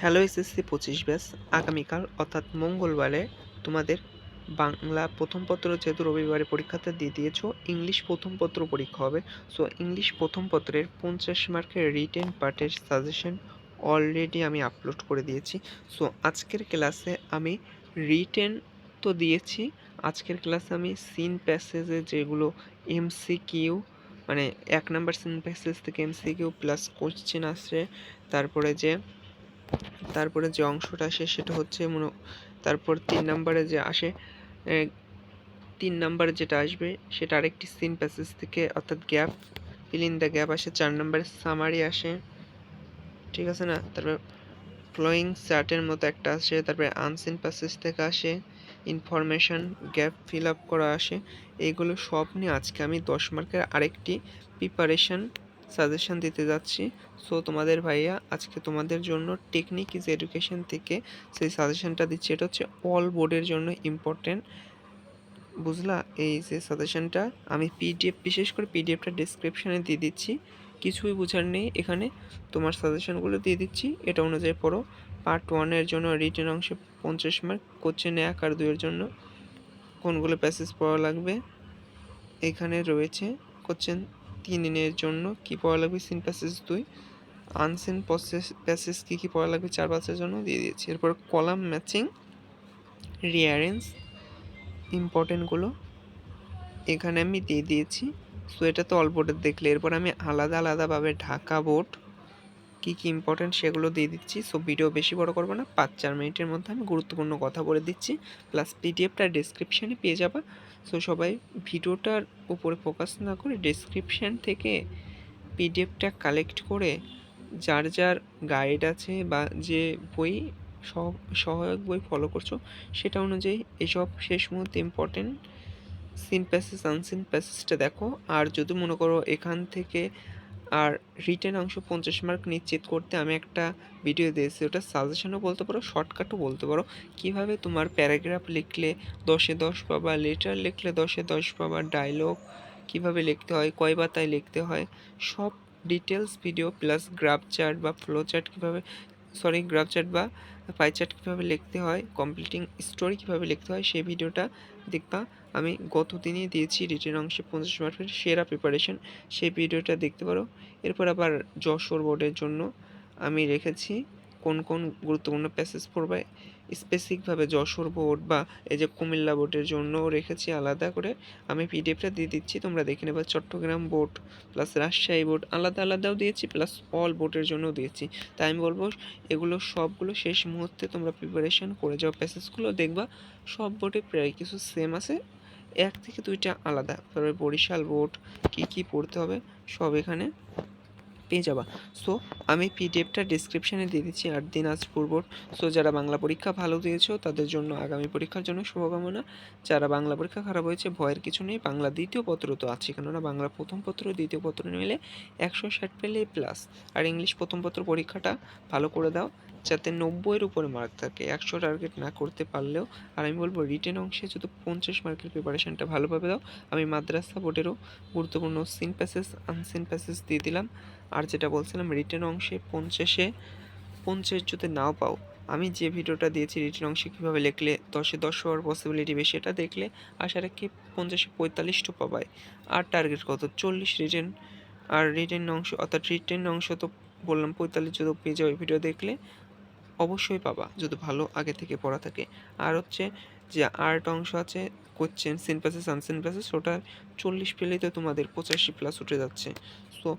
Hello SSC 25 batch, আগামীকাল অর্থাৎ মঙ্গলবারে তোমাদের বাংলা প্রথম পত্র যেহেতু রবিবারে পরীক্ষাটা দিয়ে দিয়েছো, ইংলিশ প্রথম পত্র পরীক্ষা হবে। সো ইংলিশ প্রথম পত্রের 50 মার্কের রিটেন পার্টের সাজেশন অলরেডি আমি আপলোড করে দিয়েছি। সো আজকের ক্লাসে আমি রিটেন তো দিয়েছি, আজকের ক্লাসে আমি সিন প্যাসেজে যেগুলো এমসিকিউ মানে 1 নাম্বার সিন প্যাসেজ থেকে এমসিকিউ প্লাস কোশ্চেন আসছে, তারপরে যে অংশটা আসে সেটা হচ্ছে তারপর 3 নাম্বারে যে আসে, 3 নাম্বারে যেটা আসবে সেটা আরেকটি সিন প্যাসেজ থেকে, অর্থাৎ gap fill in the gap আসে। 4 নাম্বারে সামারি আসে, ঠিক আছে না? তারপর ফ্লোয়িং চার্টের মতো একটা আসে, তারপরে আনসিন প্যাসেজ থেকে আসে, ইনফরমেশন গ্যাপ ফিল আপ করা আসে। এইগুলো সব নিয়ে আজকে আমি 10 মার্কের আরেকটি প্রিপারেশন সাজেশন দিতে যাচ্ছি। সো তোমাদের ভাইয়া আজকে তোমাদের জন্য টেকনিক ইজ এডুকেশন থেকে সেই সাজেশনটা দিচ্ছি। এটা হচ্ছে অল বোর্ডের জন্য ইম্পর্টেন্ট, বুঝলা? এই যে সাজেশনটা আমি পিডিএফ, বিশেষ করে পিডিএফটা ডেসক্রিপশানে দিয়ে দিচ্ছি, কিছুই বোঝার নেই এখানে, তোমার সাজেশনগুলো দিয়ে দিচ্ছি, এটা অনুযায়ী পড়ো। পার্ট 1-এর জন্য রিটেন অংশে 50 মার্ক, কোশ্চেন 1 আর 2-এর জন্য কোনগুলো প্যাসেজ পড়া লাগবে এখানে রয়েছে। কোশ্চেন 3-এর জন্য কি পড়া লাগবে, সিন প্যাসেজ 2, আনসিন প্যাসেজ কী পড়া লাগবে 4-5-এর জন্য দিয়ে দিয়েছি। এরপর কলাম ম্যাচিং, রিঅ্যারেঞ্জ, ইম্পর্টেন্টগুলো এখানে আমি দিয়ে দিয়েছি। সো এটা তো অল বোর্ডের দেখলে, এরপর আমি আলাদা আলাদাভাবে ঢাকা বোর্ড কী কী ইম্পর্টেন্ট সেগুলো দিয়ে দিচ্ছি। সো ভিডিও বেশি বড় করবো না, 5-4 মিনিটের মধ্যে আমি গুরুত্বপূর্ণ কথা বলে দিচ্ছি, প্লাস পিডিএফটা ডেসক্রিপশানে পেয়ে যাবা। সো সবাই ভিডিওটার উপরে ফোকাস না করে ডেসক্রিপশান থেকে পিডিএফটা কালেক্ট করে যার যার গাইড আছে বা যে বই সহায়ক বই ফলো করছো সেটা অনুযায়ী এসব শেষ মুহূর্তে ইম্পর্টেন্ট সিন প্যাসেজ আনসিন প্যাসেজটা দেখো। আর যদি মনে করো এখান থেকে আর রিটেন অংশ 50 মার্ক নিশ্চিত করতে আমি একটা ভিডিও দিয়েছি, ওটা সাজেশনও বলতে পারো, শর্টকাটও বলতে পারো, কিভাবে তোমার প্যারাগ্রাফ লিখলে 10-এ 10 পাবা, লেটার লিখলে 10-এ 10 পাবা, ডায়লগ কিভাবে লিখতে হয়, কয় পাতায় লিখতে হয়, সব details video, plus graph chart বা ফ্লো চার্ট কীভাবে, গ্রাফ চার্ট বা পাই চার্ট কীভাবে লিখতে হয়, কমপ্লিটিং স্টোরি কীভাবে লিখতে হয়, সেই ভিডিওটা দেখবা। আমি গত দিনই দিয়েছি রিটেন অংশে 50 মার্কের সেরা প্রিপারেশন, সেই ভিডিওটা দেখতে পারো। এরপর আবার যশোর বোর্ডের জন্য আমি রেখেছি কোন কোন গুরুত্বপূর্ণ প্যাসেজ পড়বে স্পেসিফিকভাবে, যশোর বোর্ড বা এই যে কুমিল্লা বোর্ডের জন্যও রেখেছি আলাদা করে, আমি পিডিএফটা দিয়ে দিচ্ছি, তোমরা দেখে নেবে। Chittagong board plus Rajshahi board আলাদা আলাদাও দিয়েছি, প্লাস অল বোর্ডের জন্যও দিয়েছি। তাই আমি বলবো এগুলো সবগুলো শেষ মুহূর্তে তোমরা প্রিপারেশন করে যাও, প্যাসেজগুলো দেখবা সব বোর্ডে প্রায় কিছু সেম আছে, 1 থেকে 2টা আলাদা। তবে বরিশাল বোর্ড কী কী পড়তে হবে সব এখানে পেয়ে যাবা। সো আমি পিডিএফটা ডিসক্রিপশানে দিয়ে দিচ্ছি। 8 দিনাজপুর বোর্ড, সো যারা বাংলা পরীক্ষা ভালো দিয়েছো তাদের জন্য আগামী পরীক্ষার জন্য শুভকামনা। যারা বাংলা পরীক্ষা খারাপ হয়েছে ভয়ের কিছু নেই, বাংলা দ্বিতীয় পত্র তো আছে, কেননা বাংলা প্রথম পত্র দ্বিতীয় পত্র মিলে 160 পেলেই প্লাস। আর ইংলিশ প্রথম পত্র পরীক্ষাটা ভালো করে দাও যাতে 90-এর উপরে মার্ক থাকে, 100 টার্গেট না করতে পারলেও। আর আমি বলবো রিটেন অংশে যদি 50 মার্কের প্রিপারেশনটা ভালোভাবে দাও। আমি মাদ্রাসা বোর্ডেরও গুরুত্বপূর্ণ সিন প্যাসেজ আনসিন প্যাসেজ দিয়ে দিলাম। আর যেটা বলছিলাম রিটেন অংশে 50 যদি নাও পাও, আমি যে ভিডিওটা দিয়েছি রিটেন অংশে কীভাবে লিখলে 10-এ 10 পাওয়ার পসিবিলিটি বেশি, এটা দেখলে আশা রাখি 50-এ 45 পাবাই। আর টার্গেট কত 40 রিটেন। আর রিটেন অংশ অর্থাৎ রিটেন অংশ তো বললাম 45 যদি পেয়ে যাও, এই ভিডিও দেখলে অবশ্যই পাবা যদি ভালো আগে থেকে পড়া থাকে। আর হচ্ছে যে আর্ট অংশ আছে, question seen passage unseen passage, ওটা 40 পেলেই তো তোমাদের 85 প্লাস উঠে যাচ্ছে। সো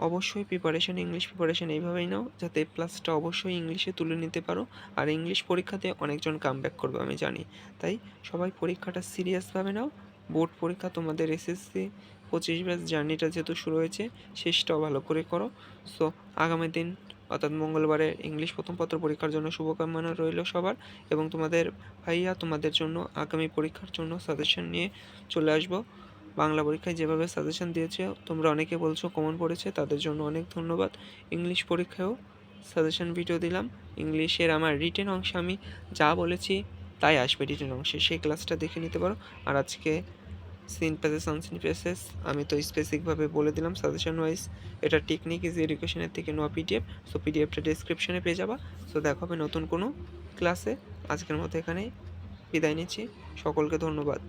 অবশ্যই প্রিপারেশন, ইংলিশ প্রিপারেশন এইভাবেই নাও যাতে প্লাসটা অবশ্যই ইংলিশে তুলে নিতে পারো। আর ইংলিশ পরীক্ষাতে অনেকজন কামব্যাক করবে আমি জানি, তাই সবাই পরীক্ষাটা সিরিয়াসভাবে নাও। বোর্ড পরীক্ষা তোমাদের এসএসসি 25 ব্যাচ জার্নিটা যেহেতু শুরু হয়েছে, শেষটাও ভালো করে করো। সো আগামী দিন অর্থাৎ মঙ্গলবারে ইংলিশ প্রথম পত্র পরীক্ষার জন্য শুভকামনা রইল সবার, এবং তোমাদের ভাইয়া তোমাদের জন্য আগামী পরীক্ষার জন্য সাজেশন নিয়ে চলে আসবো। বাংলা পরীক্ষায় যেভাবে সাজেশন দিয়েছে তোমরা অনেকে বলছো কমন পড়েছে, তাদের জন্য অনেক ধন্যবাদ। ইংলিশ পরীক্ষায়ও সাজেশন ভিডিও দিলাম, ইংলিশের আমার রিটেন অংশে আমি যা বলেছি তাই আসবে রিটেন অংশে, সেই ক্লাসটা দেখে নিতে পারো। আর আজকে সিন প্যাসেজ আনসিন প্যাসেজ আমি তো স্পেসিফিকভাবে বলে দিলাম সাজেশন ওয়াইজ। এটা টেকনিক ইজ এডুকেশনের থেকে নেওয়া পিডিএফ। সো পিডিএফটা ডেসক্রিপশনে পেয়ে যাবা। সো দেখা হবে নতুন কোনো ক্লাসে। আজকের মতো এখানেই বিদায় নিচ্ছি। সকলকে ধন্যবাদ।